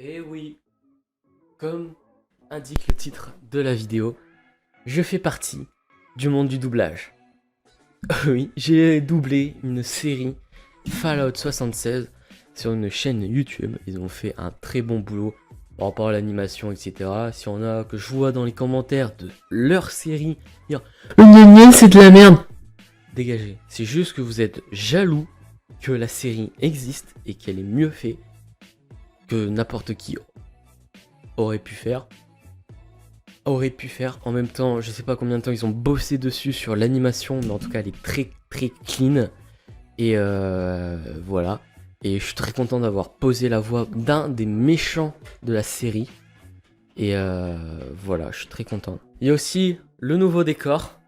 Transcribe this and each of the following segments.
Et oui, comme indique le titre de la vidéo, je fais partie du monde du doublage. Oui, j'ai doublé une série Fallout 76 sur une chaîne YouTube. Ils ont fait un très bon boulot par rapport à l'animation, etc. Si on a que je vois dans les commentaires de leur série dire le gna gna, c'est de la merde, dégagez. C'est juste que vous êtes jaloux que la série existe et qu'elle est mieux faite que n'importe qui aurait pu faire. En même temps, je sais pas combien de temps ils ont bossé dessus sur l'animation, mais en tout cas elle est très très clean. Et voilà. Et je suis très content d'avoir posé la voix d'un des méchants de la série. Et voilà, je suis très content. Il y a aussi le nouveau décor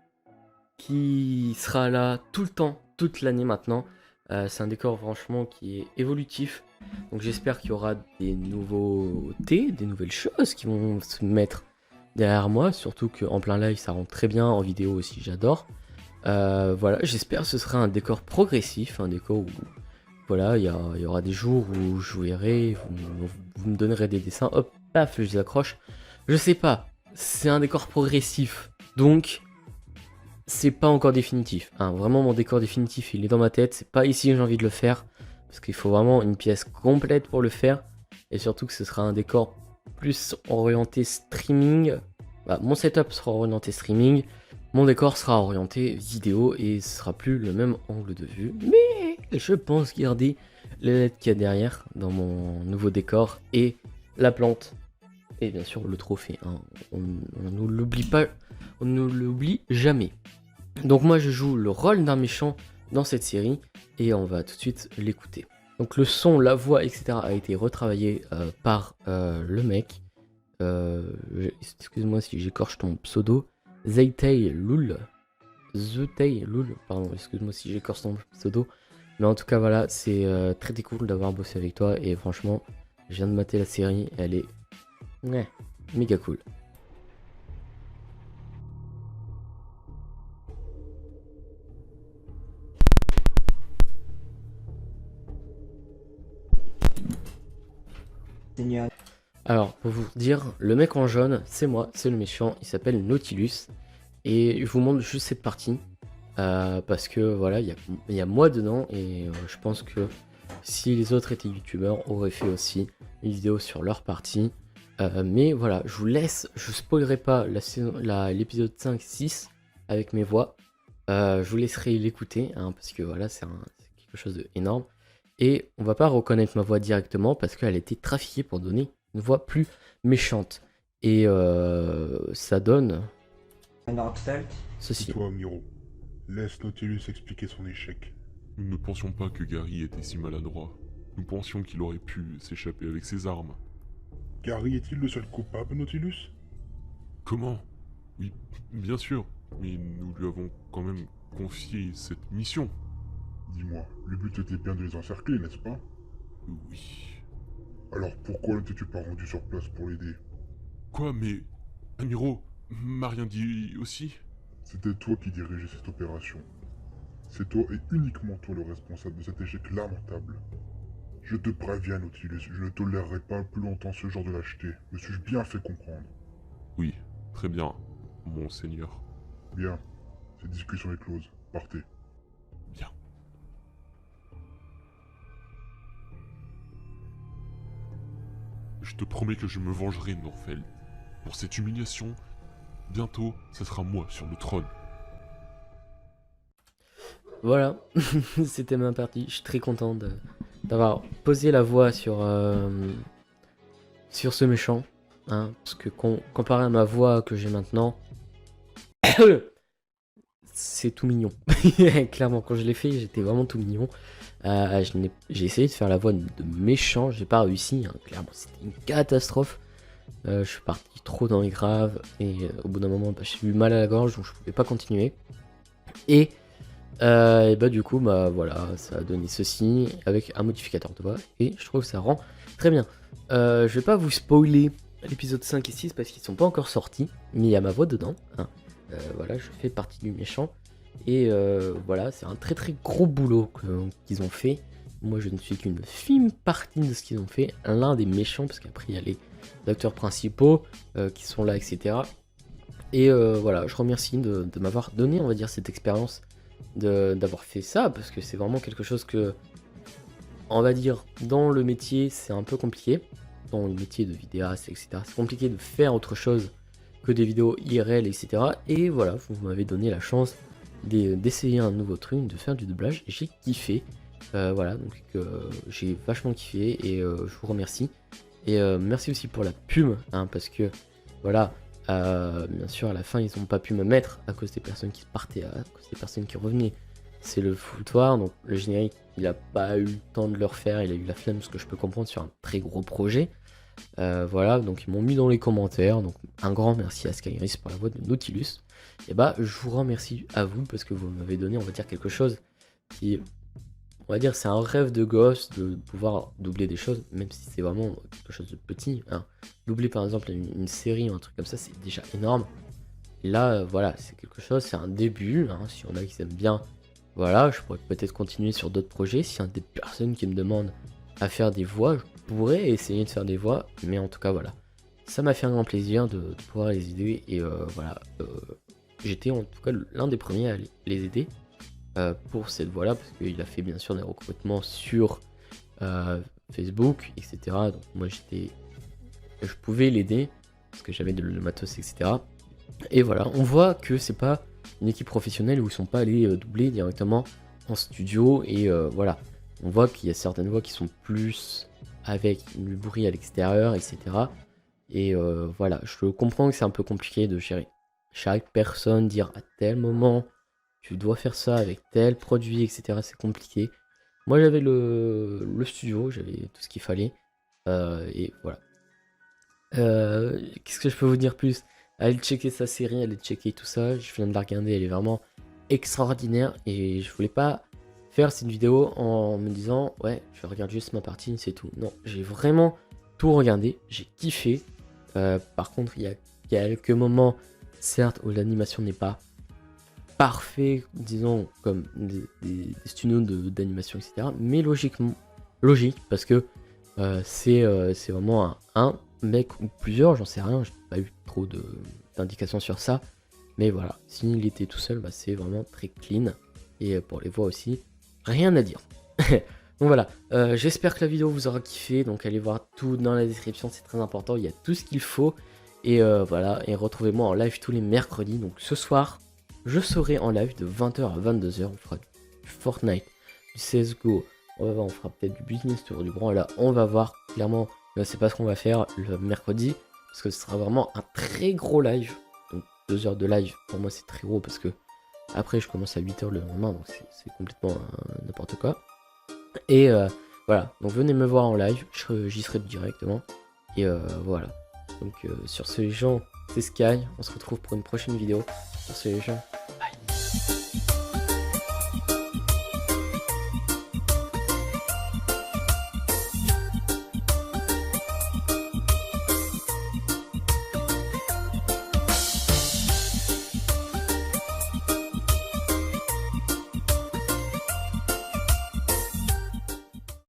qui sera là tout le temps, toute l'année maintenant. C'est un décor franchement qui est évolutif. Donc j'espère qu'il y aura des nouveautés, des nouvelles choses qui vont se mettre derrière moi. Surtout qu'en plein live ça rend très bien, en vidéo aussi j'adore. Voilà, j'espère que ce sera un décor progressif, un décor où voilà, il y aura des jours où je verrai, vous me donnerez des dessins, hop, paf, je les accroche. Je sais pas, c'est un décor progressif, donc c'est pas encore définitif. Hein. Vraiment, mon décor définitif, il est dans ma tête, c'est pas ici que j'ai envie de le faire, parce qu'il faut vraiment une pièce complète pour le faire, et surtout que ce sera un décor plus orienté streaming. Bah, mon setup sera orienté streaming, mon décor sera orienté vidéo et ce sera plus le même angle de vue. Mais je pense garder les LED qu'il y a derrière dans mon nouveau décor et la plante. Et bien sûr le trophée. Hein. On ne l'oublie pas, on ne l'oublie jamais. Donc moi je joue le rôle d'un méchant dans cette série et on va tout de suite l'écouter. Donc le son, la voix, etc. a été retravaillé par le mec. Excuse-moi si j'écorche ton pseudo. Zaytay Lul. Zetay Lul, pardon, excuse-moi si j'écorche ton pseudo. Mais en tout cas, voilà, c'est très cool d'avoir bossé avec toi. Et franchement, je viens de mater la série. Elle est ouais, méga cool. Génial. Alors, pour vous dire, le mec en jaune, c'est moi, c'est le méchant. Il s'appelle Nautilus. Et je vous montre juste cette partie. Parce que voilà, il y a moi dedans. Et je pense que si les autres étaient youtubeurs, auraient fait aussi une vidéo sur leur partie. Mais voilà, je vous laisse, je spoilerai pas l'épisode 5-6 avec mes voix. Je vous laisserai l'écouter, hein, parce que voilà, c'est quelque chose d'énorme. Et on va pas reconnaître ma voix directement parce qu'elle a été trafiquée pour donner une voix plus méchante. Et ça donne ceci. Toi, Miro, laisse Nautilus expliquer son échec. Nous ne pensions pas que Gary était si maladroit. Nous pensions qu'il aurait pu s'échapper avec ses armes. Gary est-il le seul coupable, Nautilus? Comment? Oui, bien sûr, mais nous lui avons quand même confié cette mission. Dis-moi, le but était bien de les encercler, n'est-ce pas? Oui. Alors pourquoi ne t'es-tu pas rendu sur place pour l'aider? Quoi, mais... Amiro m'a rien dit aussi? C'était toi qui dirigeais cette opération. C'est toi et uniquement toi le responsable de cet échec lamentable. Je te préviens, Nautilus, je ne tolérerai pas plus longtemps ce genre de lâcheté. Me suis-je bien fait comprendre? Oui, très bien, monseigneur. Bien, cette discussion est close. Partez. Bien. Je te promets que je me vengerai, Norfeld. Pour cette humiliation, bientôt, ce sera moi sur le trône. Voilà, c'était ma partie. Je suis très content d'avoir posé la voix sur ce méchant. Hein, parce que comparé à ma voix que j'ai maintenant, c'est tout mignon. Clairement, quand je l'ai fait, j'étais vraiment tout mignon. J'ai essayé de faire la voix de méchant, j'ai pas réussi. Hein, clairement, c'était une catastrophe. Je suis parti trop dans les graves et au bout d'un moment, j'ai eu mal à la gorge, donc je pouvais pas continuer. Et bah du coup, bah voilà, ça a donné ceci avec un modificateur de voix et je trouve que ça rend très bien. Je vais pas vous spoiler l'épisode 5 et 6 parce qu'ils sont pas encore sortis, mais il y a ma voix dedans. Hein. Voilà, je fais partie du méchant et voilà, c'est un très gros boulot qu'ils ont fait moi je ne suis qu'une fine partie de ce qu'ils ont fait, l'un des méchants, parce qu'après il y a les acteurs principaux qui sont là, etc. Et voilà, je remercie de m'avoir donné, on va dire, cette expérience, d'avoir fait ça, parce que c'est vraiment quelque chose que, on va dire, dans le métier, c'est un peu compliqué. Dans le métier de vidéaste, etc. C'est compliqué de faire autre chose que des vidéos IRL, etc. Et voilà, vous m'avez donné la chance d'essayer un nouveau truc, de faire du doublage, et j'ai kiffé. Voilà, donc j'ai vachement kiffé, et je vous remercie. Et merci aussi pour la pub, hein, parce que, voilà, bien sûr, à la fin, ils n'ont pas pu me mettre à cause des personnes qui partaient, à cause des personnes qui revenaient. C'est le foutoir, donc le générique, il a pas eu le temps de le refaire, il a eu la flemme, ce que je peux comprendre sur un très gros projet. Voilà, donc ils m'ont mis dans les commentaires, donc un grand merci à Skyris pour la voix de Nautilus. Et bah, je vous remercie à vous, parce que vous m'avez donné, on va dire, quelque chose qui, on va dire, c'est un rêve de gosse de pouvoir doubler des choses, même si c'est vraiment quelque chose de petit, hein. Doubler par exemple une série ou un truc comme ça, c'est déjà énorme. Et là, voilà, c'est quelque chose, c'est un début, hein. Si on a qui aiment bien, voilà, je pourrais peut-être continuer sur d'autres projets. S'il y a des personnes qui me demandent à faire des voix, je pourrais essayer de faire des voix, mais en tout cas, voilà. Ça m'a fait un grand plaisir de pouvoir les aider, et voilà, j'étais en tout cas l'un des premiers à les aider pour cette voix-là, parce qu'il a fait bien sûr des recrutements sur Facebook, etc. Donc moi je pouvais l'aider, parce que j'avais le matos, etc. Et voilà, on voit que c'est pas une équipe professionnelle où ils sont pas allés doubler directement en studio, et voilà. On voit qu'il y a certaines voix qui sont plus avec du bruit à l'extérieur, etc. Et voilà, je comprends que c'est un peu compliqué de gérer chaque personne, dire à tel moment tu dois faire ça avec tel produit, etc. C'est compliqué. Moi j'avais le studio, j'avais tout ce qu'il fallait, et voilà. Qu'est-ce que je peux vous dire plus? Allez checker sa série, allez checker tout ça, je viens de la regarder, elle est vraiment extraordinaire, et je voulais pas faire cette vidéo en me disant ouais, je regarde juste ma partie, c'est tout. Non, j'ai vraiment tout regardé, j'ai kiffé. Par contre, il y a quelques moments, certes, où l'animation n'est pas parfait, disons, comme des studios d'animation, etc. Mais logique, parce que c'est vraiment un mec ou plusieurs, j'en sais rien, j'ai pas eu trop d'indications sur ça. Mais voilà, s'il était tout seul, bah, c'est vraiment très clean. Et pour les voix aussi, rien à dire. Donc voilà, j'espère que la vidéo vous aura kiffé. Donc allez voir tout dans la description, c'est très important, il y a tout ce qu'il faut. Et voilà, et retrouvez-moi en live tous les mercredis. Donc ce soir, je serai en live de 20h à 22h. On fera du Fortnite, du CSGO, on fera peut-être du business tour, du Brawlhalla. On va voir, clairement, c'est pas ce qu'on va faire le mercredi, parce que ce sera vraiment un très gros live. Donc 2 heures de live, pour moi c'est très gros, parce que après je commence à 8h le lendemain, donc c'est complètement n'importe quoi. Et voilà, donc venez me voir en live, j'y serai directement. Et voilà, donc sur ce les gens, c'est Sky, on se retrouve pour une prochaine vidéo. Sur ce les gens,